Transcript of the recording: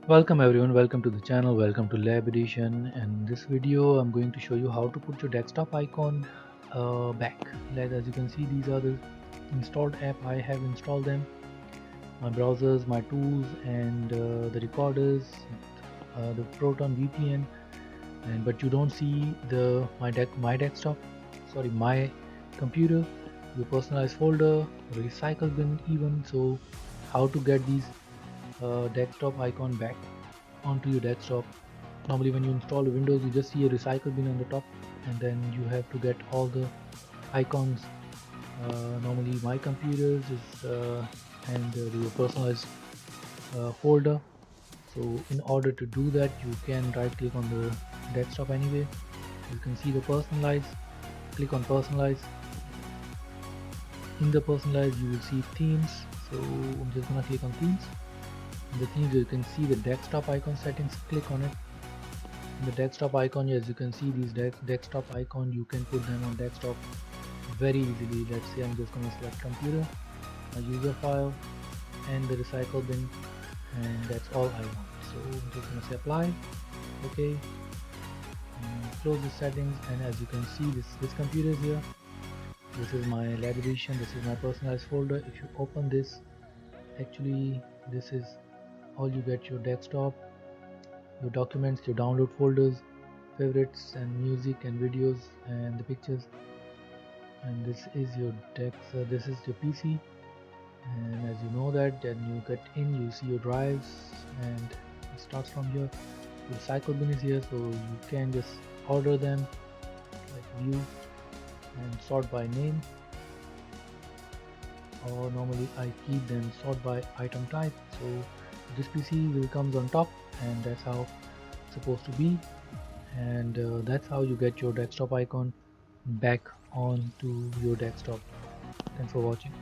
Welcome everyone, welcome to the channel, welcome to Lab Edition. And in this video I'm going to show you how to put your desktop icon back. Like, as you can see, these are the installed app. I have installed them, my browsers, my tools, and the recorders, the Proton VPN. And but you don't see the my desktop, sorry, my computer, your personalized folder, recycle bin even. So how to get these desktop icon back onto your desktop. Normally when you install Windows, you just see a recycle bin on the top, and then you have to get all the icons. Normally my computers is and your personalized folder. So in order to do that, you can right click on the desktop anyway. You can see the personalize, click on personalize. In the personalize you will see themes, so I'm just gonna click on themes. In the themes you can see the desktop icon settings, click on it. The desktop icon, as you can see, these desktop icon, you can put them on desktop very easily. Let's say I'm just going to select computer, a user file, and the recycle bin, and that's all I want. So I'm just going to say apply, okay, and close the settings. And as you can see, this computer is here. This is my lab edition, this is my personalized folder. If you open this, actually this is all you get: your desktop, your documents, your download folders, favorites, and music and videos, and the pictures. And this is your desk, this is your PC. And as you know that, then you get in, you see your drives, and it starts from here. Your cycle bin is here, so you can just order them, like view and sort by name, or normally I keep them sort by item type. So this PC will comes on top, and that's how it's supposed to be. And that's how you get your desktop icon back onto your desktop. Thanks for watching.